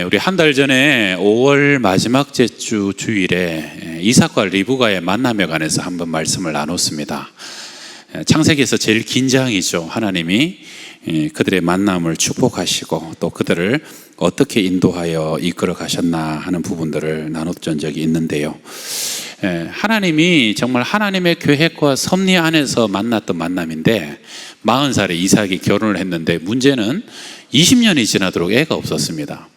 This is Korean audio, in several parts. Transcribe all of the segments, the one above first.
우리 한 달 전에 5월 마지막 주 주일에 이삭과 리브가의 만남에 관해서 한번 말씀을 나눴습니다. 창세기에서 제일 긴 장이죠. 하나님이 그들의 만남을 축복하시고 또 그들을 어떻게 인도하여 이끌어 가셨나 하는 부분들을 나눴던 적이 있는데요. 하나님이 정말 하나님의 계획과 섭리 안에서 만났던 만남인데 40살에 이삭이 결혼을 했는데 문제는 20년이 지나도록 애가 없었습니다.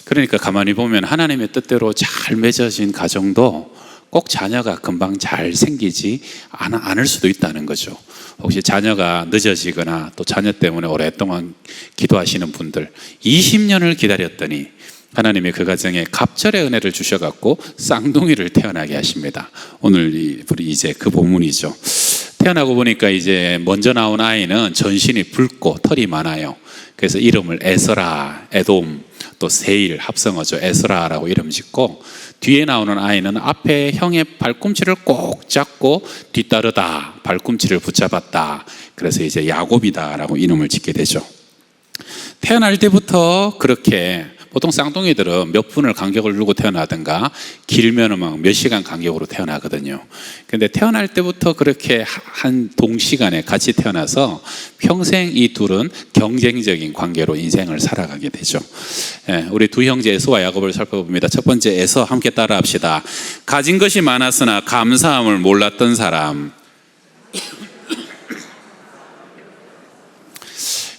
그러니까 가만히 보면 하나님의 뜻대로 잘 맺어진 가정도 꼭 자녀가 금방 잘 생기지 않을 수도 있다는 거죠. 혹시 자녀가 늦어지거나 또 자녀 때문에 오랫동안 기도하시는 분들 20년을 기다렸더니 하나님이 그 가정에 갑절의 은혜를 주셔갖고 쌍둥이를 태어나게 하십니다. 오늘 이제 그 본문이죠. 태어나고 보니까 이제 먼저 나온 아이는 전신이 붉고 털이 많아요. 그래서 이름을 에서라, 에돔, 또 세일 합성어죠. 에서라라고 이름 짓고 뒤에 나오는 아이는 앞에 형의 발꿈치를 꼭 잡고 뒤따르다 발꿈치를 붙잡았다. 그래서 이제 야곱이다라고 이름을 짓게 되죠. 태어날 때부터 그렇게 보통 쌍둥이들은 몇 분을 간격을 두고 태어나든가 길면은 막 몇 시간 간격으로 태어나거든요. 근데 태어날 때부터 그렇게 한 동시간에 같이 태어나서 평생 이 둘은 경쟁적인 관계로 인생을 살아가게 되죠. 우리 두 형제 에서와 야곱을 살펴봅니다. 첫 번째 에서 함께 따라 합시다. 가진 것이 많았으나 감사함을 몰랐던 사람.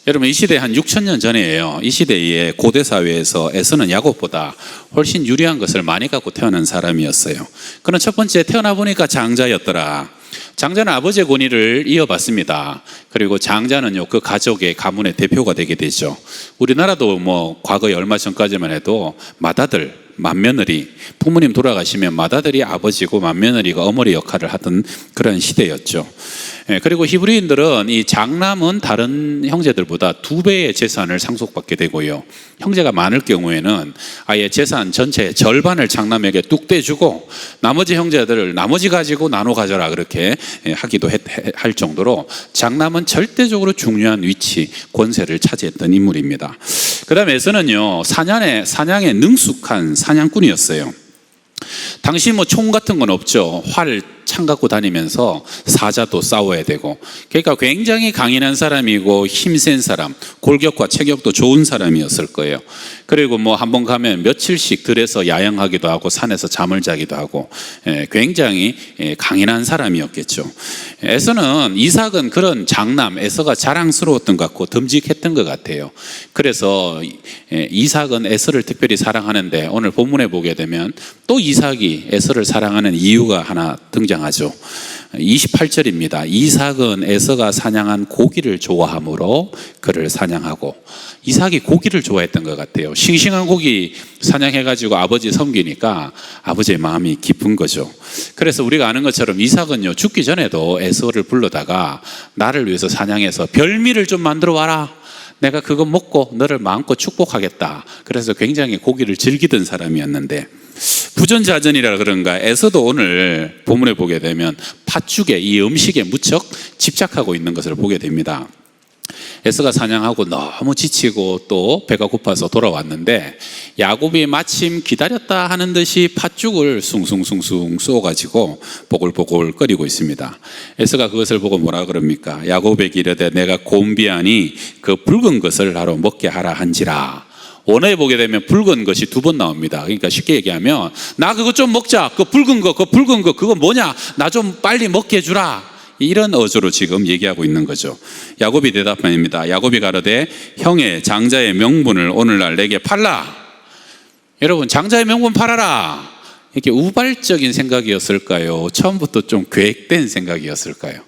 여러분 이 시대 한 6,000년 전이에요. 이 시대의 고대 사회에서 에서는 야곱보다 훨씬 유리한 것을 많이 갖고 태어난 사람이었어요. 그는 첫 번째 태어나 보니까 장자였더라. 장자는 아버지의 권위를 이어받습니다. 그리고 장자는요 그 가족의 가문의 대표가 되게 되죠. 우리나라도 뭐 과거에 얼마 전까지만 해도 맏아들, 맏며느리, 부모님 돌아가시면 맏아들이 아버지고 맏며느리가 어머니 역할을 하던 그런 시대였죠. 그리고 히브리인들은 이 장남은 다른 형제들보다 2배의 재산을 상속받게 되고요. 형제가 많을 경우에는 아예 재산 전체의 절반을 장남에게 뚝 떼주고 나머지 형제들을 나머지 가지고 나눠 가져라 그렇게 하기도 할 정도로 장남은 절대적으로 중요한 위치, 권세를 차지했던 인물입니다. 그 다음에 에서는요 사냥에 능숙한 사냥꾼이었어요. 당시 뭐 총 같은 건 없죠. 활, 창 갖고 다니면서 사자도 싸워야 되고 그러니까 굉장히 강인한 사람이고 힘센 사람, 골격과 체격도 좋은 사람이었을 거예요. 그리고 뭐 한번 가면 며칠씩 들에서 야영하기도 하고 산에서 잠을 자기도 하고 굉장히 강인한 사람이었겠죠. 에서는 이삭은 그런 장남 에서가 자랑스러웠던 것 같고 듬직했던 것 같아요. 그래서 이삭은 에서를 특별히 사랑하는데 오늘 본문에 보게 되면 또 이삭이 에서를 사랑하는 이유가 하나 등장하죠. 28절입니다. 이삭은 에서가 사냥한 고기를 좋아함으로 그를 사냥하고 이삭이 고기를 좋아했던 것 같아요. 싱싱한 고기 사냥해가지고 아버지 섬기니까 아버지의 마음이 깊은 거죠. 그래서 우리가 아는 것처럼 이삭은요 죽기 전에도 에서를 불러다가 나를 위해서 사냥해서 별미를 좀 만들어 와라. 내가 그거 먹고 너를 마음껏 축복하겠다. 그래서 굉장히 고기를 즐기던 사람이었는데 부전자전이라 그런가 에서도 오늘 본문에 보게 되면 팥죽에 이 음식에 무척 집착하고 있는 것을 보게 됩니다. 에서가 사냥하고 너무 지치고 또 배가 고파서 돌아왔는데 야곱이 마침 기다렸다 하는 듯이 팥죽을 숭숭숭숭 쏘가지고 보글보글 끓이고 있습니다. 에서가 그것을 보고 뭐라 그럽니까? 야곱에게 이르되 내가 곤비하니 그 붉은 것을 나로 먹게 하라 한지라. 원어에 보게 되면 붉은 것이 2번 나옵니다. 그러니까 쉽게 얘기하면 나 그거 좀 먹자. 그 붉은 거 그거 뭐냐? 나 좀 빨리 먹게 해주라. 이런 어조로 지금 얘기하고 있는 거죠. 야곱이 대답합니다. 야곱이 가로되 형의 장자의 명분을 오늘날 내게 팔라. 여러분 장자의 명분 팔아라. 이렇게 우발적인 생각이었을까요? 처음부터 좀 계획된 생각이었을까요?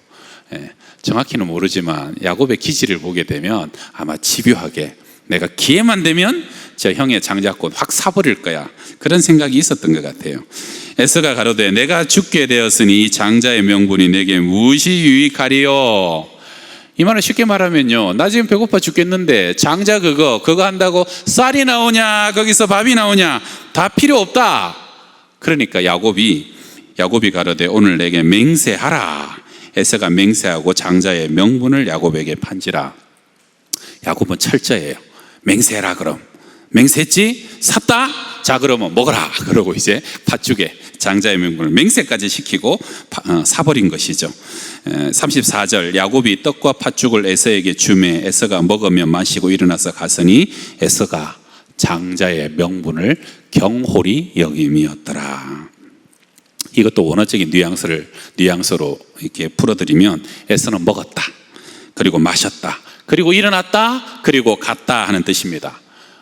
정확히는 모르지만 야곱의 기질을 보게 되면 아마 집요하게 내가 기회만 되면 저 형의 장자권 확 사버릴 거야. 그런 생각이 있었던 것 같아요. 에서가 가로되 내가 죽게 되었으니 이 장자의 명분이 내게 무엇이 유익하리요? 이 말은 쉽게 말하면요 나 지금 배고파 죽겠는데 장자 그거 한다고 쌀이 나오냐 거기서 밥이 나오냐 다 필요 없다. 그러니까 야곱이 가로되 오늘 내게 맹세하라. 에서가 맹세하고 장자의 명분을 야곱에게 판지라. 야곱은 철저해요. 맹세해라 그럼 맹세했지? 샀다? 자, 그러면 먹어라. 그러고 이제 팥죽에 장자의 명분을 맹세까지 시키고 사버린 것이죠. 34절, 야곱이 떡과 팥죽을 에서에게 주매 에서가 먹으며 마시고 일어나서 갔으니 에서가 장자의 명분을 경홀히 여김이었더라. 이것도 원어적인 뉘앙스로 이렇게 풀어드리면 에서는 먹었다, 그리고 마셨다, 그리고 일어났다, 그리고 갔다 하는 뜻입니다.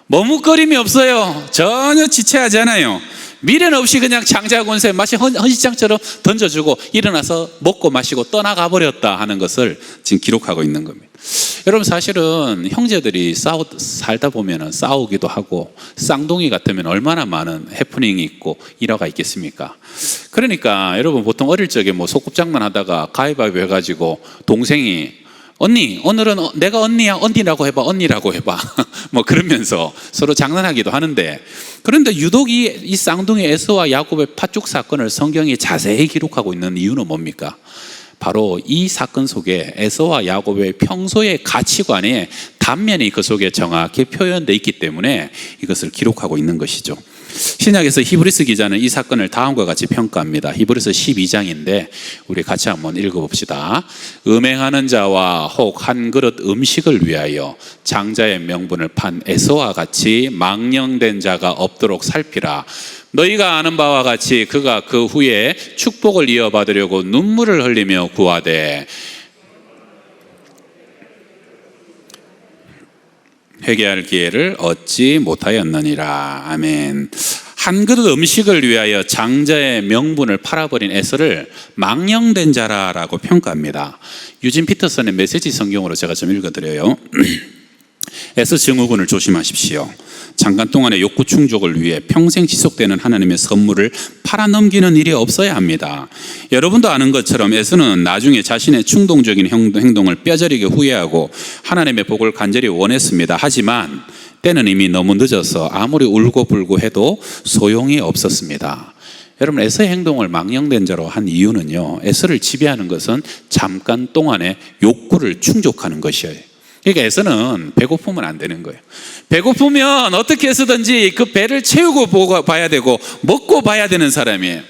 머뭇거림이 없어요. 전혀 지체하지 않아요. 미련 없이 그냥 장자 권세 마치 헌시장처럼 던져주고 일어나서 먹고 마시고 떠나가 버렸다 하는 것을 지금 기록하고 있는 겁니다. 여러분, 사실은 형제들이 살다 보면 싸우기도 하고 쌍둥이 같으면 얼마나 많은 해프닝이 있고 일화가 있겠습니까? 그러니까 여러분, 보통 어릴 적에 뭐 소꿉장난 하다가 가위바위보 해가지고 동생이 언니, 오늘은 내가 언니야, 언니라고 해봐 뭐 그러면서 서로 장난하기도 하는데, 그런데 유독 이 쌍둥이 에서와 야곱의 팥죽 사건을 성경이 자세히 기록하고 있는 이유는 뭡니까? 바로 이 사건 속에 에서와 야곱의 평소의 가치관의 단면이 그 속에 정확히 표현되어 있기 때문에 이것을 기록하고 있는 것이죠. 신약에서 히브리서 기자는 이 사건을 다음과 같이 평가합니다. 히브리서 12장인데 우리 같이 한번 읽어봅시다. 음행하는 자와 혹 한 그릇 음식을 위하여 장자의 명분을 판 에서와 같이 망령된 자가 없도록 살피라. 너희가 아는 바와 같이 그가 그 후에 축복을 이어받으려고 눈물을 흘리며 구하되 회개할 기회를 얻지 못하였느니라. 아멘. 한 그릇 음식을 위하여 장자의 명분을 팔아버린 에서를 망령된 자라고 평가합니다. 유진 피터슨의 메시지 성경으로 제가 좀 읽어드려요. 에서 증후군을 조심하십시오. 잠깐 동안의 욕구 충족을 위해 평생 지속되는 하나님의 선물을 팔아넘기는 일이 없어야 합니다. 여러분도 아는 것처럼 에서는 나중에 자신의 충동적인 행동을 뼈저리게 후회하고 하나님의 복을 간절히 원했습니다. 하지만 때는 이미 너무 늦어서 아무리 울고불고 해도 소용이 없었습니다. 여러분, 에서의 행동을 망령된 자로 한 이유는요, 에서를 지배하는 것은 잠깐 동안의 욕구를 충족하는 것이에요. 그러니까 에서는 배고프면 안 되는 거예요. 배고프면 어떻게 해서든지 그 배를 채우고 봐야 되고 먹고 봐야 되는 사람이에요.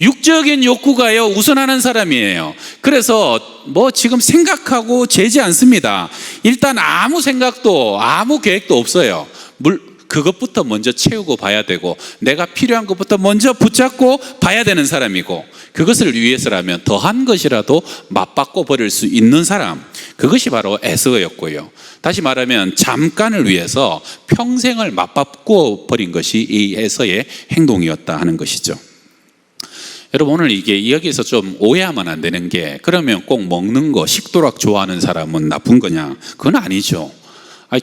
육적인 욕구가요 우선하는 사람이에요. 그래서 뭐 지금 생각하고 재지 않습니다. 일단 아무 생각도 아무 계획도 없어요. 그것부터 먼저 채우고 봐야 되고 내가 필요한 것부터 먼저 붙잡고 봐야 되는 사람이고, 그것을 위해서라면 더한 것이라도 맞바꿔 버릴 수 있는 사람, 그것이 바로 에서였고요. 다시 말하면 잠깐을 위해서 평생을 맞바꿔 버린 것이 이 에서의 행동이었다 하는 것이죠. 여러분, 오늘 이게 여기서 좀 오해하면 안 되는 게, 그러면 꼭 먹는 거 식도락 좋아하는 사람은 나쁜 거냐? 그건 아니죠.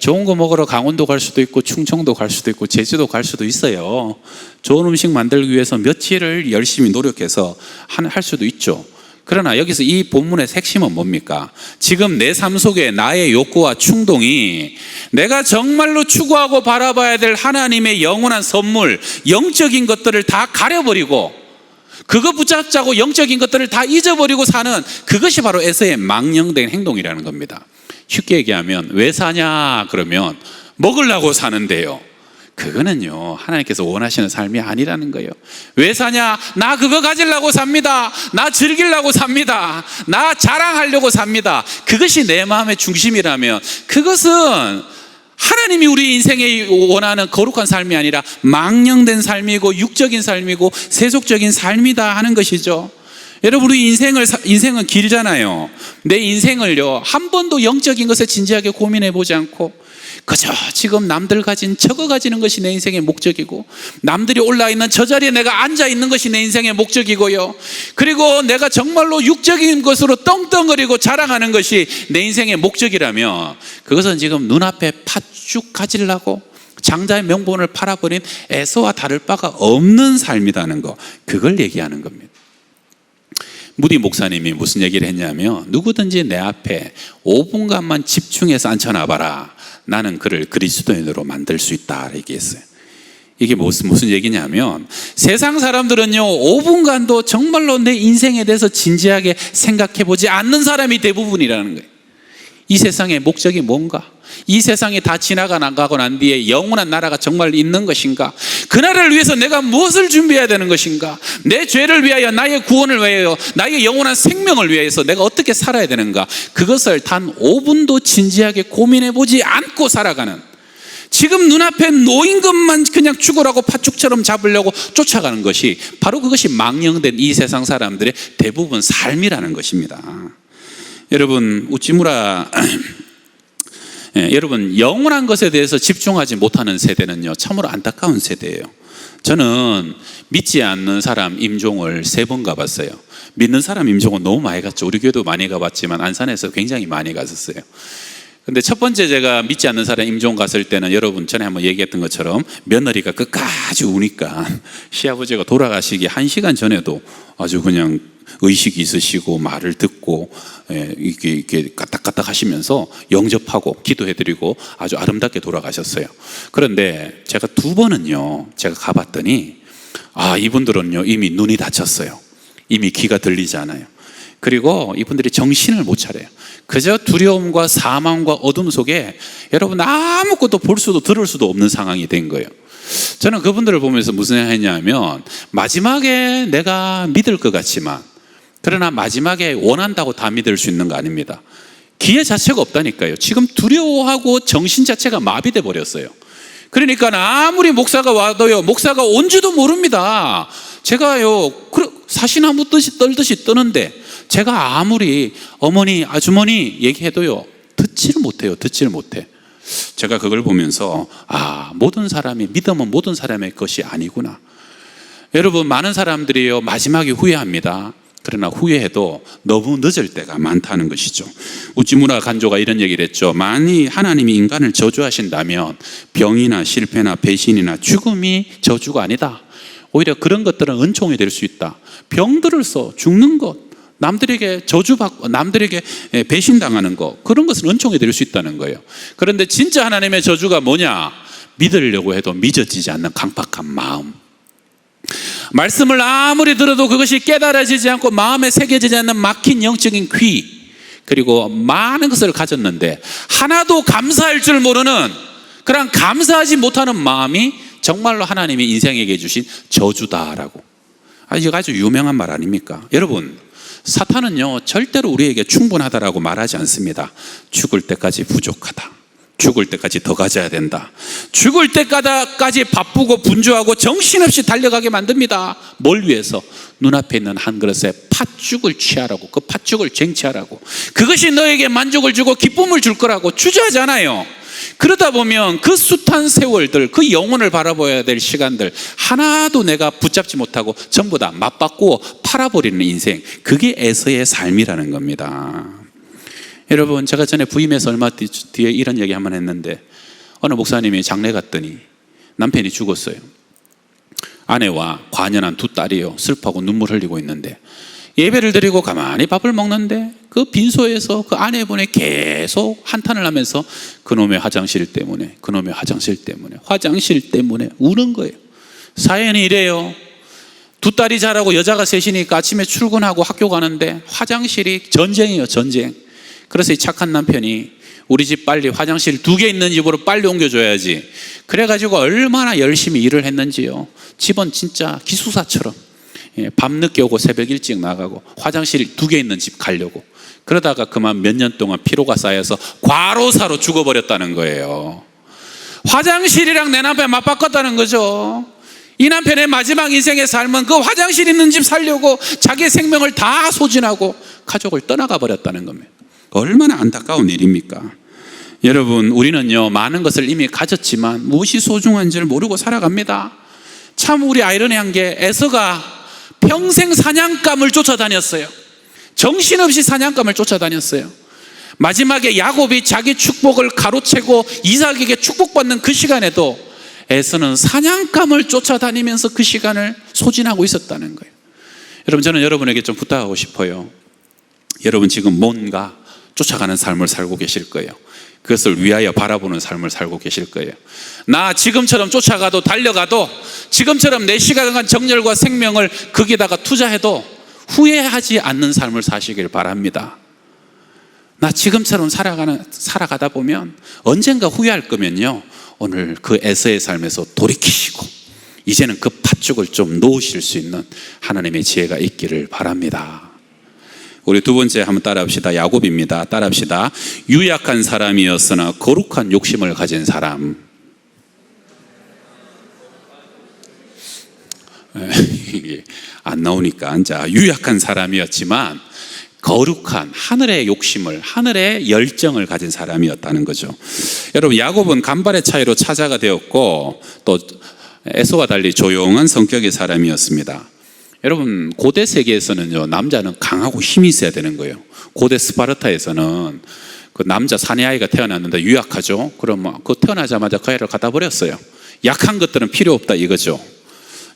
좋은 거 먹으러 강원도 갈 수도 있고 충청도 갈 수도 있고 제주도 갈 수도 있어요. 좋은 음식 만들기 위해서 며칠을 열심히 노력해서 할 수도 있죠. 그러나 여기서 이 본문의 핵심은 뭡니까? 지금 내 삶 속에 나의 욕구와 충동이 내가 정말로 추구하고 바라봐야 될 하나님의 영원한 선물, 영적인 것들을 다 가려버리고 그거 붙잡자고 영적인 것들을 다 잊어버리고 사는, 그것이 바로 에서의 망령된 행동이라는 겁니다. 쉽게 얘기하면 왜 사냐 그러면 먹으려고 사는데요, 그거는요 하나님께서 원하시는 삶이 아니라는 거예요. 왜 사냐? 나 그거 가지려고 삽니다. 나 즐기려고 삽니다. 나 자랑하려고 삽니다. 그것이 내 마음의 중심이라면 그것은 하나님이 우리 인생에 원하는 거룩한 삶이 아니라 망령된 삶이고 육적인 삶이고 세속적인 삶이다 하는 것이죠. 여러분, 우리 인생은 길잖아요. 내 인생을요 한 번도 영적인 것에 진지하게 고민해 보지 않고 그저 지금 남들 가진 저거 가지는 것이 내 인생의 목적이고, 남들이 올라있는 저 자리에 내가 앉아있는 것이 내 인생의 목적이고요, 그리고 내가 정말로 육적인 것으로 떵떵거리고 자랑하는 것이 내 인생의 목적이라면 그것은 지금 눈앞에 팥죽 가지려고 장자의 명분을 팔아버린 에서와 다를 바가 없는 삶이라는 거, 그걸 얘기하는 겁니다. 무디 목사님이 무슨 얘기를 했냐면, 누구든지 내 앞에 5분간만 집중해서 앉혀놔봐라, 나는 그를 그리스도인으로 만들 수 있다 얘기했어요. 이게 무슨 얘기냐면, 세상 사람들은요 5분간도 정말로 내 인생에 대해서 진지하게 생각해보지 않는 사람이 대부분이라는 거예요. 이 세상의 목적이 뭔가, 이 세상이 다 지나가고 난 뒤에 영원한 나라가 정말 있는 것인가? 그 나라를 위해서 내가 무엇을 준비해야 되는 것인가? 내 죄를 위하여, 나의 구원을 위하여, 나의 영원한 생명을 위해서 내가 어떻게 살아야 되는가? 그것을 단 5분도 진지하게 고민해보지 않고 살아가는, 지금 눈앞에 놓인 것만 그냥 죽으라고 팥죽처럼 잡으려고 쫓아가는 것이 바로 그것이 망령된 이 세상 사람들의 대부분 삶이라는 것입니다. 여러분, 우찌무라 여러분, 영원한 것에 대해서 집중하지 못하는 세대는요, 참으로 안타까운 세대예요. 저는 믿지 않는 사람 임종을 3번 가봤어요. 믿는 사람 임종은 너무 많이 갔죠. 우리 교회도 많이 가봤지만 안산에서 굉장히 많이 갔었어요. 근데 첫 번째 제가 믿지 않는 사람 임종 갔을 때는 여러분 전에 한번 얘기했던 것처럼 며느리가 끝까지 우니까 시아버지가 돌아가시기 1시간 전에도 아주 그냥 의식이 있으시고 말을 듣고 이렇게 까딱까딱 하시면서 영접하고 기도해드리고 아주 아름답게 돌아가셨어요. 그런데 제가 2번은요, 제가 가봤더니 이분들은요 이미 눈이 다쳤어요. 이미 귀가 들리지 않아요. 그리고 이분들이 정신을 못 차려요. 그저 두려움과 사망과 어둠 속에 여러분 아무것도 볼 수도 들을 수도 없는 상황이 된 거예요. 저는 그분들을 보면서 무슨 생각했냐면, 마지막에 내가 믿을 것 같지만, 그러나 마지막에 원한다고 다 믿을 수 있는 거 아닙니다. 기회 자체가 없다니까요. 지금 두려워하고 정신 자체가 마비돼 버렸어요. 그러니까 아무리 목사가 와도요, 목사가 온지도 모릅니다. 제가요 사시나무 떨듯이 떠는데 제가 아무리 어머니 아주머니 얘기해도요 듣지를 못해. 제가 그걸 보면서 모든 사람이 믿음은 모든 사람의 것이 아니구나. 여러분, 많은 사람들이요 마지막에 후회합니다. 그러나 후회해도 너무 늦을 때가 많다는 것이죠. 우찌무라 간조가 이런 얘기를 했죠. 만일 하나님이 인간을 저주하신다면 병이나 실패나 배신이나 죽음이 저주가 아니다. 오히려 그런 것들은 은총이 될 수 있다. 병들어서 죽는 것, 남들에게 저주받고 남들에게 배신당하는 것, 그런 것은 은총이 될 수 있다는 거예요. 그런데 진짜 하나님의 저주가 뭐냐? 믿으려고 해도 믿어지지 않는 강팍한 마음, 말씀을 아무리 들어도 그것이 깨달아지지 않고 마음에 새겨지지 않는 막힌 영적인 귀, 그리고 많은 것을 가졌는데 하나도 감사할 줄 모르는 그런 감사하지 못하는 마음이 정말로 하나님이 인생에게 주신 저주다라고. 이거 아주 유명한 말 아닙니까? 여러분, 사탄은요 절대로 우리에게 충분하다라고 말하지 않습니다. 죽을 때까지 부족하다, 죽을 때까지 더 가져야 된다, 죽을 때까지 바쁘고 분주하고 정신없이 달려가게 만듭니다. 뭘 위해서? 눈앞에 있는 한 그릇에 팥죽을 취하라고, 그 팥죽을 쟁취하라고, 그것이 너에게 만족을 주고 기쁨을 줄 거라고 주저하잖아요. 그러다 보면 그 숱한 세월들, 그 영혼을 바라봐야 될 시간들 하나도 내가 붙잡지 못하고 전부 다 맞바꾸어 팔아버리는 인생, 그게 에서의 삶이라는 겁니다. 여러분, 제가 전에 부임해서 얼마 뒤에 이런 얘기 한번 했는데, 어느 목사님이 장례 갔더니 남편이 죽었어요. 아내와 과년한 2딸이요 슬퍼하고 눈물 흘리고 있는데, 예배를 드리고 가만히 밥을 먹는데 그 빈소에서 그 아내분이 계속 한탄을 하면서 그놈의 화장실 때문에 우는 거예요. 사연이 이래요. 2딸이 자라고 여자가 셋이니까 아침에 출근하고 학교 가는데 화장실이 전쟁이에요, 전쟁. 그래서 이 착한 남편이 우리 집 빨리 화장실 2개 있는 집으로 빨리 옮겨줘야지. 그래가지고 얼마나 열심히 일을 했는지요. 집은 진짜 기숙사처럼 밤늦게 오고 새벽 일찍 나가고 화장실 2개 있는 집 가려고. 그러다가 그만 몇 년 동안 피로가 쌓여서 과로사로 죽어버렸다는 거예요. 화장실이랑 내 남편 맞바꿨다는 거죠. 이 남편의 마지막 인생의 삶은 그 화장실 있는 집 살려고 자기의 생명을 다 소진하고 가족을 떠나가 버렸다는 겁니다. 얼마나 안타까운 일입니까? 여러분, 우리는요 많은 것을 이미 가졌지만 무엇이 소중한지를 모르고 살아갑니다. 참 우리 아이러니한 게 에서가 평생 사냥감을 쫓아다녔어요. 정신없이 사냥감을 쫓아다녔어요. 마지막에 야곱이 자기 축복을 가로채고 이삭에게 축복받는 그 시간에도 에서는 사냥감을 쫓아다니면서 그 시간을 소진하고 있었다는 거예요. 여러분, 저는 여러분에게 좀 부탁하고 싶어요. 여러분 지금 뭔가 쫓아가는 삶을 살고 계실 거예요. 그것을 위하여 바라보는 삶을 살고 계실 거예요. 나 지금처럼 쫓아가도 달려가도 지금처럼 내 시간과 정열과 생명을 거기에다가 투자해도 후회하지 않는 삶을 사시길 바랍니다. 나 지금처럼 살아가다 보면 언젠가 후회할 거면요, 오늘 그 에서의 삶에서 돌이키시고 이제는 그 팥죽을 좀 놓으실 수 있는 하나님의 지혜가 있기를 바랍니다. 우리 두 번째 한번 따라합시다. 야곱입니다. 따라합시다. 유약한 사람이었으나 거룩한 욕심을 가진 사람. 이게 안 나오니까. 자, 유약한 사람이었지만 거룩한 하늘의 욕심을, 하늘의 열정을 가진 사람이었다는 거죠. 여러분, 야곱은 간발의 차이로 차자가 되었고 또 에서와 달리 조용한 성격의 사람이었습니다. 여러분, 고대 세계에서는요, 남자는 강하고 힘이 있어야 되는 거예요. 고대 스파르타에서는 그 남자 사내아이가 태어났는데 유약하죠. 그러면 그 태어나자마자 그 아이를 갖다 버렸어요. 약한 것들은 필요 없다 이거죠.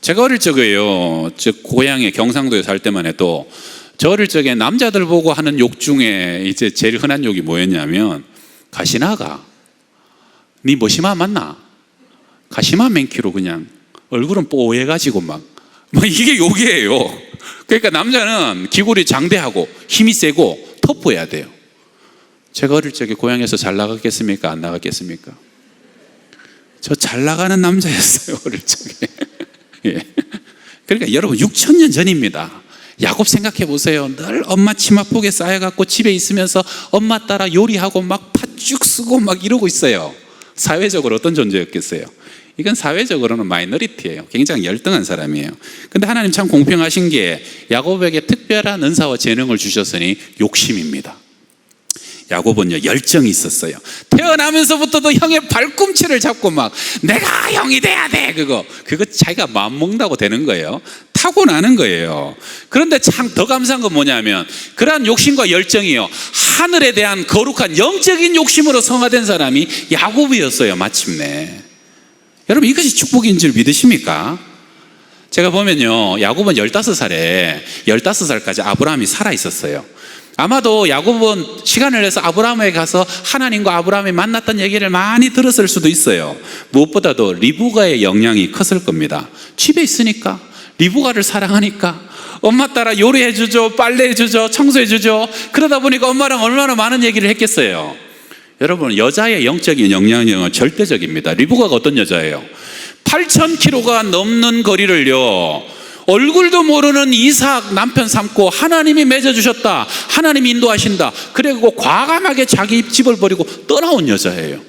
제가 어릴 적에요, 즉 고향에 경상도에 살 때만 해도 저 어릴 적에 남자들 보고 하는 욕 중에 이제 제일 흔한 욕이 뭐였냐면, 가시나가 니 뭐시마 맞나? 가시마 맨키로 그냥 얼굴은 뽀해가지고 막 이게 욕이에요. 그러니까 남자는 기골이 장대하고 힘이 세고 터프해야 돼요. 제가 어릴 적에 고향에서 잘 나갔겠습니까? 안 나갔겠습니까? 저 잘 나가는 남자였어요, 어릴 적에. 예. 그러니까 여러분, 6,000년 전입니다. 야곱 생각해 보세요. 늘 엄마 치마폭에 쌓여갖고 집에 있으면서 엄마 따라 요리하고 막 팥죽 쓰고 막 이러고 있어요. 사회적으로 어떤 존재였겠어요? 이건 사회적으로는 마이너리티예요. 굉장히 열등한 사람이에요. 근데 하나님 참 공평하신 게 야곱에게 특별한 은사와 재능을 주셨으니 욕심입니다. 야곱은요, 열정이 있었어요. 태어나면서부터도 형의 발꿈치를 잡고 막 내가 형이 돼야 돼, 그거 자기가 마음 먹는다고 되는 거예요. 타고나는 거예요. 그런데 참 더 감사한 건 뭐냐면, 그러한 욕심과 열정이요, 하늘에 대한 거룩한 영적인 욕심으로 성화된 사람이 야곱이었어요, 마침내. 여러분, 이것이 축복인 줄 믿으십니까? 제가 보면요, 야곱은 15살까지 아브라함이 살아 있었어요. 아마도 야곱은 시간을 내서 아브라함에 가서 하나님과 아브라함이 만났던 얘기를 많이 들었을 수도 있어요. 무엇보다도 리브가의 영향이 컸을 겁니다. 집에 있으니까, 리브가를 사랑하니까 엄마 따라 요리해주죠, 빨래해주죠, 청소해주죠. 그러다 보니까 엄마랑 얼마나 많은 얘기를 했겠어요. 여러분, 여자의 영적인 영향력은 절대적입니다. 리브가가 어떤 여자예요? 8,000km가 넘는 거리를요, 얼굴도 모르는 이삭 남편 삼고 하나님이 맺어주셨다, 하나님이 인도하신다, 그리고 과감하게 자기 집을 버리고 떠나온 여자예요.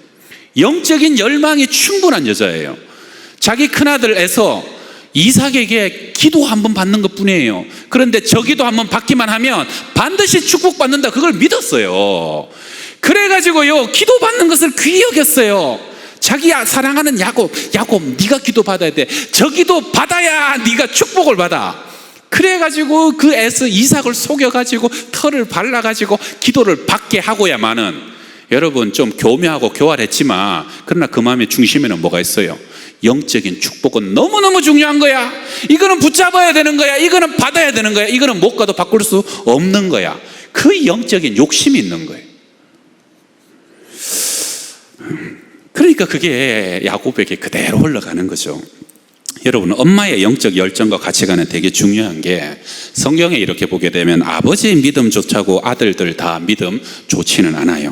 영적인 열망이 충분한 여자예요. 자기 큰아들 에서 이삭에게 기도 한번 받는 것 뿐이에요. 그런데 저 기도 한번 받기만 하면 반드시 축복받는다, 그걸 믿었어요. 그래가지고요, 기도 받는 것을 귀히 여겼어요. 자기 사랑하는 야곱, 네가 기도 받아야 돼. 저 기도 받아야 네가 축복을 받아. 그래가지고 그 에서 이삭을 속여가지고 털을 발라가지고 기도를 받게 하고야만은, 여러분, 좀 교묘하고 교활했지만 그러나 그 마음의 중심에는 뭐가 있어요? 영적인 축복은 너무너무 중요한 거야. 이거는 붙잡아야 되는 거야. 이거는 받아야 되는 거야. 이거는 못 가도 바꿀 수 없는 거야. 그 영적인 욕심이 있는 거예요. 그러니까 그게 야곱에게 그대로 흘러가는 거죠. 여러분, 엄마의 영적 열정과 가치관은 되게 중요한 게, 성경에 이렇게 보게 되면 아버지의 믿음 좋다고 아들들 다 믿음 좋지는 않아요.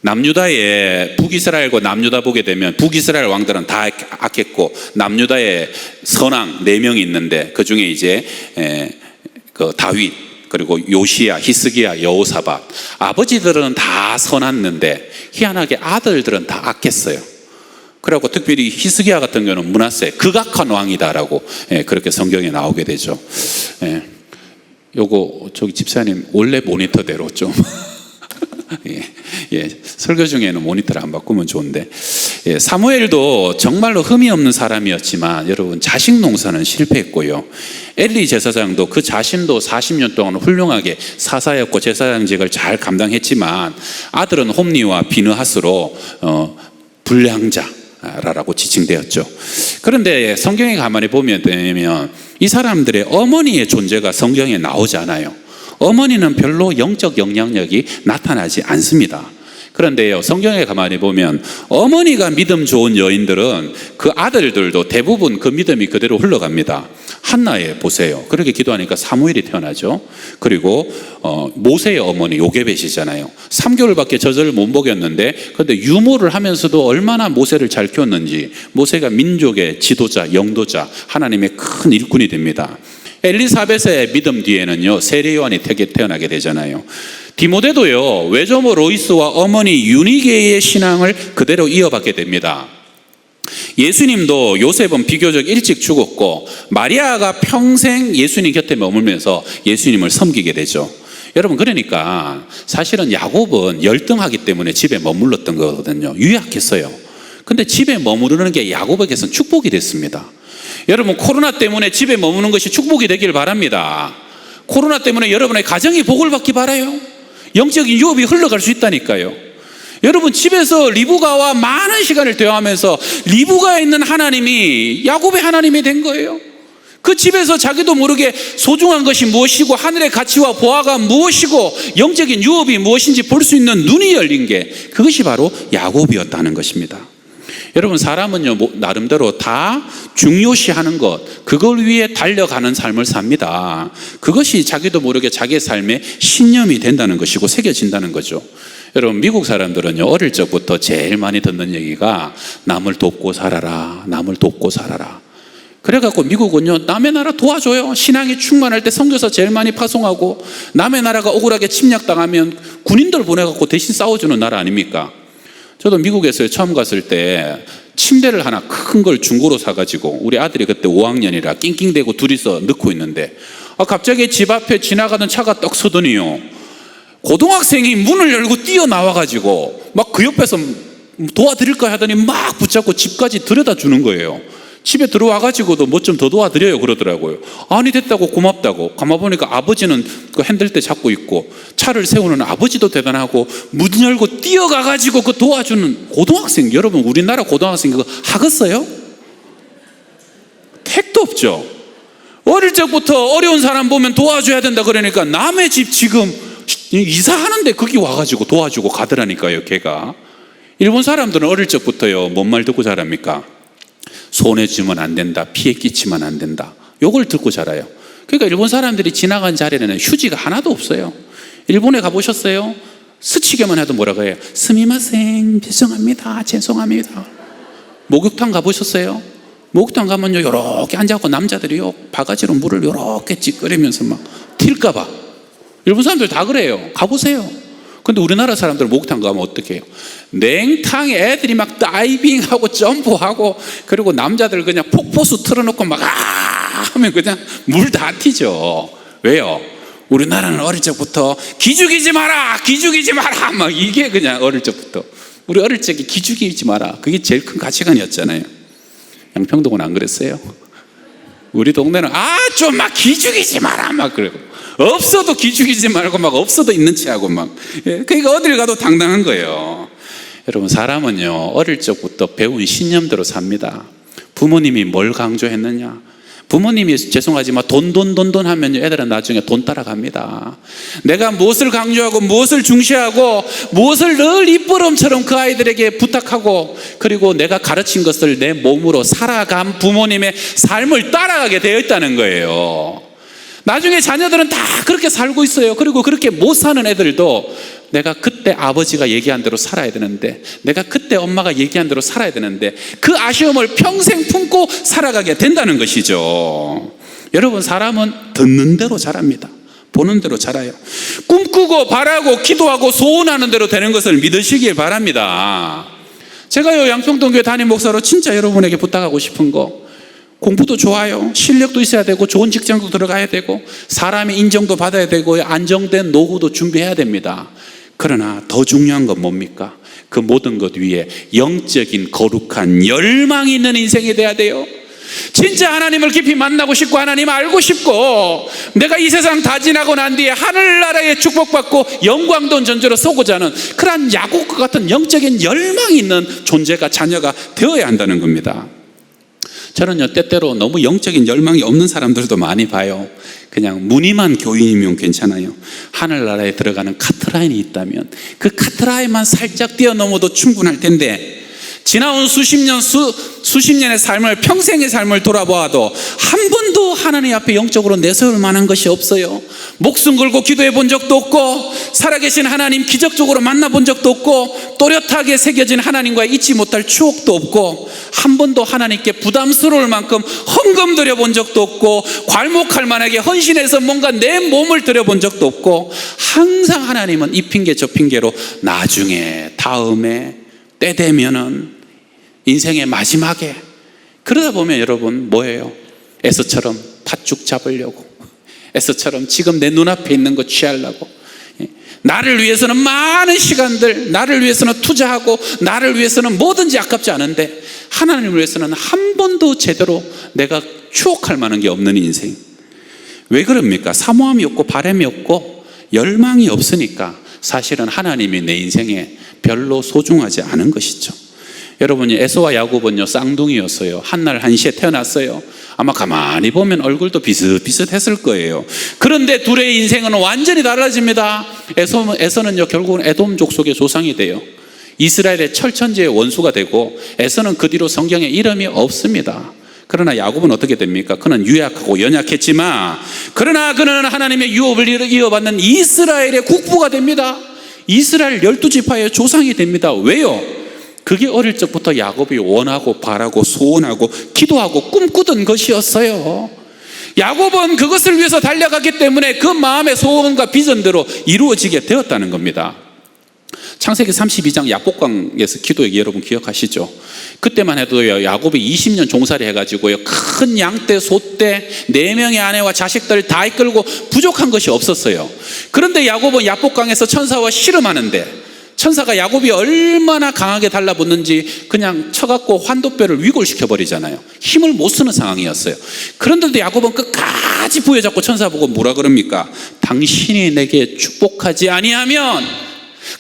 남유다의 북이스라엘과 남유다 보게 되면 북이스라엘 왕들은 다 악했고 남유다의 선왕 4명이 있는데 그 중에 이제 그 다윗, 그리고 요시야, 히스기야, 여호사밧, 아버지들은 다 선했는데 희한하게 아들들은 다 악했어요. 그래갖고 특별히 히스기야 같은 경우는 므낫세, 극악한 왕이다라고 그렇게 성경에 나오게 되죠. 요거 저기 집사님 원래 모니터대로 좀 설교 중에는 모니터를 안 바꾸면 좋은데, 사무엘도 정말로 흠이 없는 사람이었지만 여러분, 자식 농사는 실패했고요. 엘리 제사장도 그 자신도 40년 동안 훌륭하게 사사였고 제사장직을 잘 감당했지만 아들은 홈리와 비느하스로 불량자라고 지칭되었죠. 그런데 성경에 가만히 보면 이 사람들의 어머니의 존재가 성경에 나오지 않아요. 어머니는 별로 영적 영향력이 나타나지 않습니다. 그런데요, 성경에 가만히 보면 어머니가 믿음 좋은 여인들은 그 아들들도 대부분 그 믿음이 그대로 흘러갑니다. 한나에 보세요. 그렇게 기도하니까 사무엘이 태어나죠. 그리고 모세의 어머니 요게벳이잖아요. 3개월밖에 젖을 못 먹였는데, 그런데 유모를 하면서도 얼마나 모세를 잘 키웠는지, 모세가 민족의 지도자, 영도자, 하나님의 큰 일꾼이 됩니다. 엘리사벳의 믿음 뒤에는요, 세례 요한이 태어나게 되잖아요. 디모데도요, 외조모 로이스와 어머니 유니게의 신앙을 그대로 이어받게 됩니다. 예수님도 요셉은 비교적 일찍 죽었고 마리아가 평생 예수님 곁에 머물면서 예수님을 섬기게 되죠. 여러분, 그러니까 사실은 야곱은 열등하기 때문에 집에 머물렀던 거거든요. 유약했어요. 근데 집에 머무르는 게 야곱에게서는 축복이 됐습니다. 여러분, 코로나 때문에 집에 머무는 것이 축복이 되길 바랍니다. 코로나 때문에 여러분의 가정이 복을 받기 바라요. 영적인 유업이 흘러갈 수 있다니까요. 여러분, 집에서 리브가와 많은 시간을 대화하면서 리브가에 있는 하나님이 야곱의 하나님이 된 거예요. 그 집에서 자기도 모르게 소중한 것이 무엇이고 하늘의 가치와 보아가 무엇이고 영적인 유업이 무엇인지 볼 수 있는 눈이 열린 게, 그것이 바로 야곱이었다는 것입니다. 여러분, 사람은요, 나름대로 다 중요시하는 것, 그걸 위해 달려가는 삶을 삽니다. 그것이 자기도 모르게 자기의 삶에 신념이 된다는 것이고 새겨진다는 거죠. 여러분, 미국 사람들은요, 어릴 적부터 제일 많이 듣는 얘기가 남을 돕고 살아라, 남을 돕고 살아라. 그래갖고 미국은요, 남의 나라 도와줘요. 신앙이 충만할 때 선교사 제일 많이 파송하고, 남의 나라가 억울하게 침략당하면 군인들 보내갖고 대신 싸워주는 나라 아닙니까? 저도 미국에서 처음 갔을 때 침대를 하나 큰 걸 중고로 사가지고, 우리 아들이 그때 5학년이라 낑낑대고 둘이서 넣고 있는데, 갑자기 집 앞에 지나가던 차가 떡 서더니요, 고등학생이 문을 열고 뛰어나와가지고 막 그 옆에서 도와드릴까 하더니 막 붙잡고 집까지 들여다 주는 거예요. 집에 들어와가지고도 뭐 좀 더 도와드려요 그러더라고요. 아니, 됐다고, 고맙다고. 가만보니까 아버지는 그 핸들대 잡고 있고, 차를 세우는 아버지도 대단하고, 문 열고 뛰어가가지고 그 도와주는 고등학생. 여러분, 우리나라 고등학생 그거 하겠어요? 택도 없죠. 어릴 적부터 어려운 사람 보면 도와줘야 된다 그러니까 남의 집 지금 이사하는데 거기 와가지고 도와주고 가더라니까요. 걔가. 일본 사람들은 어릴 적부터요, 뭔 말 듣고 자랍니까? 손해 주면 안 된다, 피해 끼치면 안 된다, 요걸 듣고 자라요. 그러니까 일본 사람들이 지나간 자리에는 휴지가 하나도 없어요. 일본에 가보셨어요? 스치게만 해도 뭐라고 해요? 스미마셍, 죄송합니다, 죄송합니다. 목욕탕 가보셨어요? 목욕탕 가면요, 요렇게 앉아갖고 남자들이요, 바가지로 물을 요렇게 찌끄리면서 막 튈까봐. 일본 사람들 다 그래요. 가보세요. 근데 우리나라 사람들 목욕탕 가면 어떻게 해요? 냉탕에 애들이 막 다이빙하고 점프하고, 그리고 남자들 그냥 폭포수 틀어놓고 막 하면 그냥 물 다 튀죠. 왜요? 우리나라는 어릴 적부터 기죽이지 마라, 기죽이지 마라, 막 이게 그냥 어릴 적부터. 우리 어릴 적에 기죽이지 마라, 그게 제일 큰 가치관이었잖아요. 양평동은 안 그랬어요? 우리 동네는 좀 막 기죽이지 마라 막 그러고, 없어도 기죽이지 말고 막 없어도 있는 체하고 막. 그러니까 어딜 가도 당당한 거예요. 여러분, 사람은요, 어릴 적부터 배운 신념대로 삽니다. 부모님이 뭘 강조했느냐? 부모님이 죄송하지만 돈 하면요, 애들은 나중에 돈 따라갑니다. 내가 무엇을 강조하고 무엇을 중시하고 무엇을 늘 입버릇처럼 그 아이들에게 부탁하고, 그리고 내가 가르친 것을 내 몸으로 살아간 부모님의 삶을 따라가게 되어 있다는 거예요. 나중에 자녀들은 다 그렇게 살고 있어요. 그리고 그렇게 못 사는 애들도 내가 그때 아버지가 얘기한 대로 살아야 되는데, 내가 그때 엄마가 얘기한 대로 살아야 되는데, 그 아쉬움을 평생 품고 살아가게 된다는 것이죠. 여러분, 사람은 듣는 대로 자랍니다. 보는 대로 자라요. 꿈꾸고 바라고 기도하고 소원하는 대로 되는 것을 믿으시길 바랍니다. 제가요, 양평동교회 담임 목사로 진짜 여러분에게 부탁하고 싶은 거, 공부도 좋아요. 실력도 있어야 되고 좋은 직장도 들어가야 되고 사람의 인정도 받아야 되고 안정된 노후도 준비해야 됩니다. 그러나 더 중요한 건 뭡니까? 그 모든 것 위에 영적인 거룩한 열망이 있는 인생이 돼야 돼요. 진짜 하나님을 깊이 만나고 싶고 하나님 알고 싶고, 내가 이 세상 다 지나고 난 뒤에 하늘나라에 축복받고 영광돈 전제로 쏘고자 하는 그러한 야곱과 같은 영적인 열망이 있는 존재가, 자녀가 되어야 한다는 겁니다. 저는요, 때때로 너무 영적인 열망이 없는 사람들도 많이 봐요. 그냥 무늬만 교인이면 괜찮아요. 하늘나라에 들어가는 카트라인이 있다면 그 카트라인만 살짝 뛰어넘어도 충분할 텐데, 지나온 수십 년의 삶을, 평생의 삶을 돌아보아도 한 번도 하나님 앞에 영적으로 내세울 만한 것이 없어요. 목숨 걸고 기도해 본 적도 없고, 살아계신 하나님 기적적으로 만나본 적도 없고, 또렷하게 새겨진 하나님과의 잊지 못할 추억도 없고, 한 번도 하나님께 부담스러울 만큼 헌금 드려본 적도 없고, 괄목할 만하게 헌신해서 뭔가 내 몸을 드려본 적도 없고, 항상 하나님은 이 핑계 저 핑계로 나중에, 다음에, 때 되면은, 인생의 마지막에. 그러다 보면 여러분 뭐예요? 에서처럼 팥죽 잡으려고, 에서처럼 지금 내 눈앞에 있는 거 취하려고, 나를 위해서는 많은 시간들, 나를 위해서는 투자하고, 나를 위해서는 뭐든지 아깝지 않은데 하나님을 위해서는 한 번도 제대로 내가 추억할 만한 게 없는 인생. 왜 그럽니까? 사모함이 없고 바람이 없고 열망이 없으니까 사실은 하나님이 내 인생에 별로 소중하지 않은 것이죠. 여러분이 에서와 야곱은요, 쌍둥이였어요. 한날 한시에 태어났어요. 아마 가만히 보면 얼굴도 비슷비슷했을 거예요. 그런데 둘의 인생은 완전히 달라집니다. 에서는요, 결국은 에돔 족속의 조상이 돼요. 이스라엘의 철천지의 원수가 되고, 에서는 그 뒤로 성경에 이름이 없습니다. 그러나 야곱은 어떻게 됩니까? 그는 유약하고 연약했지만, 그러나 그는 하나님의 유업을 이어받는 이스라엘의 국부가 됩니다. 이스라엘 12지파의 조상이 됩니다. 왜요? 그게 어릴 적부터 야곱이 원하고 바라고 소원하고 기도하고 꿈꾸던 것이었어요. 야곱은 그것을 위해서 달려갔기 때문에 그 마음의 소원과 비전대로 이루어지게 되었다는 겁니다. 창세기 32장 야복강에서 기도 얘기 여러분 기억하시죠? 그때만 해도 야곱이 20년 종살이 해가지고요, 큰 양떼, 소떼, 4명의 아내와 자식들 다 이끌고 부족한 것이 없었어요. 그런데 야곱은 야복강에서 천사와 씨름하는데, 천사가 야곱이 얼마나 강하게 달라붙는지 그냥 쳐갖고 환도뼈를 위골시켜버리잖아요. 힘을 못 쓰는 상황이었어요. 그런데도 야곱은 끝까지 부여잡고 천사 보고 뭐라 그럽니까? 당신이 내게 축복하지 아니하면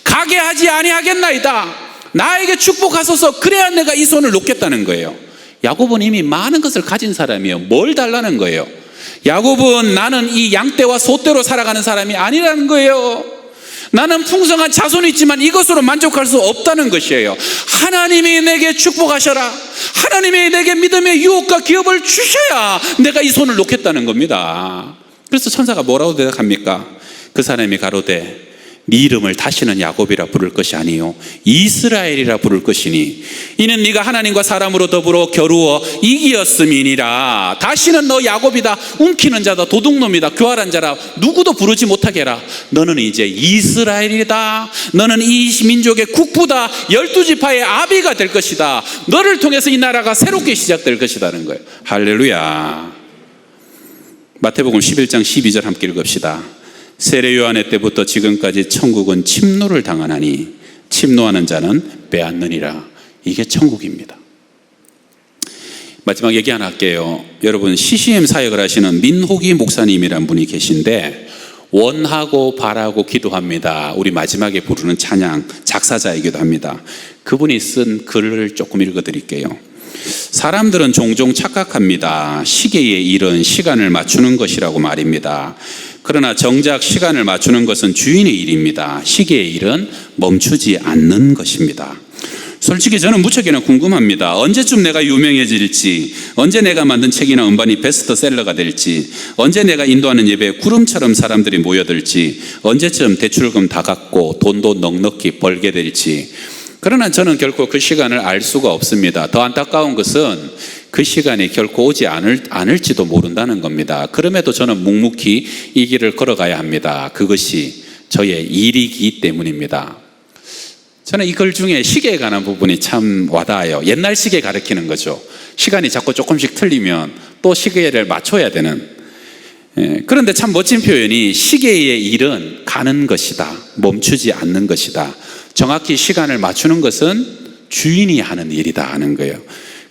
가게 하지 아니하겠나이다. 나에게 축복하소서. 그래야 내가 이 손을 놓겠다는 거예요. 야곱은 이미 많은 것을 가진 사람이에요. 뭘 달라는 거예요? 야곱은 나는 이 양떼와 소떼로 살아가는 사람이 아니라는 거예요. 나는 풍성한 자손이 있지만 이것으로 만족할 수 없다는 것이에요. 하나님이 내게 축복하셔라. 하나님이 내게 믿음의 유혹과 기업을 주셔야 내가 이 손을 놓겠다는 겁니다. 그래서 천사가 뭐라고 대답합니까? 그 사람이 가로되 네 이름을 다시는 야곱이라 부를 것이 아니요 이스라엘이라 부를 것이니 이는 네가 하나님과 사람으로 더불어 겨루어 이기었음이니라. 다시는 너 야곱이다, 움키는 자다, 도둑놈이다, 교활한 자라 누구도 부르지 못하게 해라. 너는 이제 이스라엘이다. 너는 이 민족의 국부다. 12지파의 아비가 될 것이다. 너를 통해서 이 나라가 새롭게 시작될 것이라는 거예요. 할렐루야. 마태복음 11장 12절 함께 읽읍시다. 세례 요한의 때부터 지금까지 천국은 침노를 당하나니 침노하는 자는 빼앗느니라. 이게 천국입니다. 마지막 얘기 하나 할게요. 여러분, CCM 사역을 하시는 민호기 목사님이란 분이 계신데 원하고 바라고 기도합니다. 우리 마지막에 부르는 찬양 작사자이기도 합니다. 그분이 쓴 글을 조금 읽어드릴게요. 사람들은 종종 착각합니다. 시계의 일은 시간을 맞추는 것이라고 말입니다. 그러나 정작 시간을 맞추는 것은 주인의 일입니다. 시계의 일은 멈추지 않는 것입니다. 솔직히 저는 무척이나 궁금합니다. 언제쯤 내가 유명해질지, 언제 내가 만든 책이나 음반이 베스트셀러가 될지, 언제 내가 인도하는 예배에 구름처럼 사람들이 모여들지, 언제쯤 대출금 다 갚고 돈도 넉넉히 벌게 될지. 그러나 저는 결코 그 시간을 알 수가 없습니다. 더 안타까운 것은 그 시간이 결코 오지 않을지도 모른다는 겁니다. 그럼에도 저는 묵묵히 이 길을 걸어가야 합니다. 그것이 저의 일이기 때문입니다. 저는 이 글 중에 시계에 관한 부분이 참 와닿아요. 옛날 시계 가리키는 거죠. 시간이 자꾸 조금씩 틀리면 또 시계를 맞춰야 되는. 그런데 참 멋진 표현이 시계의 일은 가는 것이다. 멈추지 않는 것이다. 정확히 시간을 맞추는 것은 주인이 하는 일이다 하는 거예요.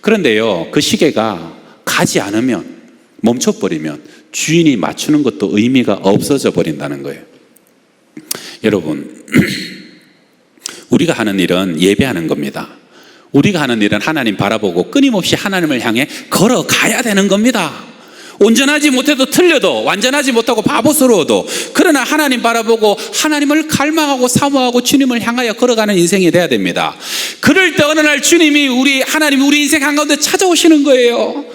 그런데요, 그 시계가 가지 않으면, 멈춰버리면 주인이 맞추는 것도 의미가 없어져 버린다는 거예요. 여러분, 우리가 하는 일은 예배하는 겁니다. 우리가 하는 일은 하나님 바라보고 끊임없이 하나님을 향해 걸어가야 되는 겁니다. 온전하지 못해도 틀려도 완전하지 못하고 바보스러워도 그러나 하나님 바라보고 하나님을 갈망하고 사모하고 주님을 향하여 걸어가는 인생이 돼야 됩니다. 그럴 때 어느 날 주님이 하나님이 우리 인생 한가운데 찾아오시는 거예요.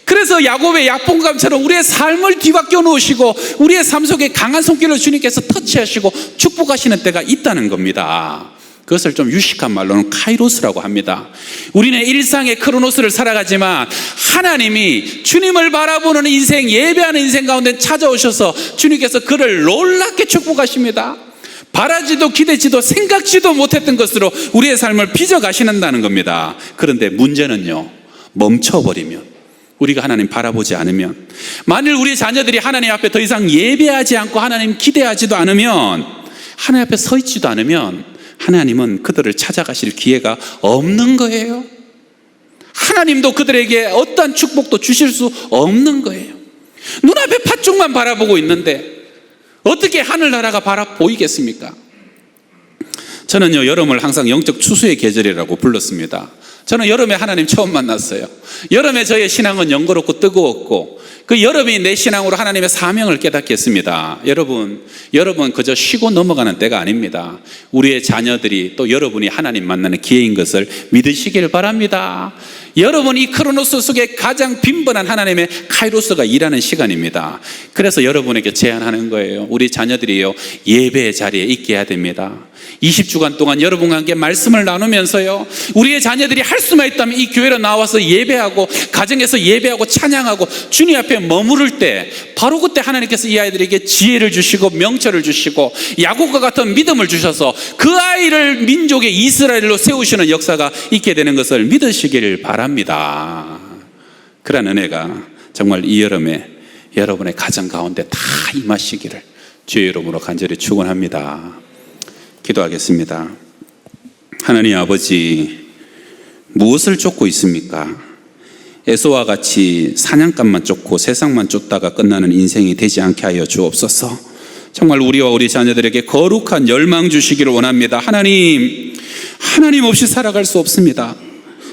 그래서 야곱의 약봉감처럼 우리의 삶을 뒤바뀌어 놓으시고 우리의 삶 속에 강한 손길로 주님께서 터치하시고 축복하시는 때가 있다는 겁니다. 그것을 좀 유식한 말로는 카이로스라고 합니다. 우리는 일상의 크로노스를 살아가지만 하나님이 주님을 바라보는 인생, 예배하는 인생 가운데 찾아오셔서 주님께서 그를 놀랍게 축복하십니다. 바라지도 기대지도 생각지도 못했던 것으로 우리의 삶을 빚어가시는다는 겁니다. 그런데 문제는요, 멈춰버리면, 우리가 하나님 바라보지 않으면, 만일 우리 자녀들이 하나님 앞에 더 이상 예배하지 않고 하나님 기대하지도 않으면, 하나님 앞에 서 있지도 않으면 하나님은 그들을 찾아가실 기회가 없는 거예요. 하나님도 그들에게 어떠한 축복도 주실 수 없는 거예요. 눈앞에 팥죽만 바라보고 있는데 어떻게 하늘나라가 보이겠습니까? 저는요, 여름을 항상 영적 추수의 계절이라고 불렀습니다. 저는 여름에 하나님 처음 만났어요. 여름에 저의 신앙은 영거롭고 뜨거웠고 그 여름이 내 신앙으로 하나님의 사명을 깨닫게 했습니다. 여러분 그저 쉬고 넘어가는 때가 아닙니다. 우리의 자녀들이 또 여러분이 하나님 만나는 기회인 것을 믿으시길 바랍니다. 여러분 이 크로노스 속에 가장 빈번한 하나님의 카이로스가 일하는 시간입니다. 그래서 여러분에게 제안하는 거예요. 우리 자녀들이요, 예배의 자리에 있게 해야 됩니다. 20주간 동안 여러분과 함께 말씀을 나누면서요, 우리의 자녀들이 할 수만 있다면 이 교회로 나와서 예배하고 가정에서 예배하고 찬양하고 주님 앞에 머무를 때 바로 그때 하나님께서 이 아이들에게 지혜를 주시고 명철을 주시고 야곱과 같은 믿음을 주셔서 그 아이를 민족의 이스라엘로 세우시는 역사가 있게 되는 것을 믿으시길 바랍니다. 그런 은혜가 정말 이 여름에 여러분의 가정 가운데 다 임하시기를 주의 이름으로 간절히 축원합니다. 기도하겠습니다. 하나님 아버지, 무엇을 쫓고 있습니까? 에서와 같이 사냥감만 쫓고 세상만 쫓다가 끝나는 인생이 되지 않게 하여 주옵소서. 정말 우리와 우리 자녀들에게 거룩한 열망 주시기를 원합니다. 하나님 없이 살아갈 수 없습니다.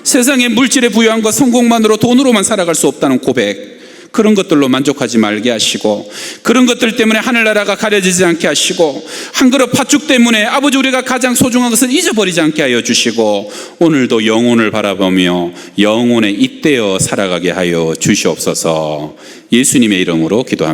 세상의 물질의 부유함과 성공만으로 돈으로만 살아갈 수 없다는 고백, 그런 것들로 만족하지 말게 하시고 그런 것들 때문에 하늘나라가 가려지지 않게 하시고 한 그릇 팥죽 때문에 아버지 우리가 가장 소중한 것을 잊어버리지 않게 하여 주시고 오늘도 영혼을 바라보며 영혼에 잇대어 살아가게 하여 주시옵소서. 예수님의 이름으로 기도합니다.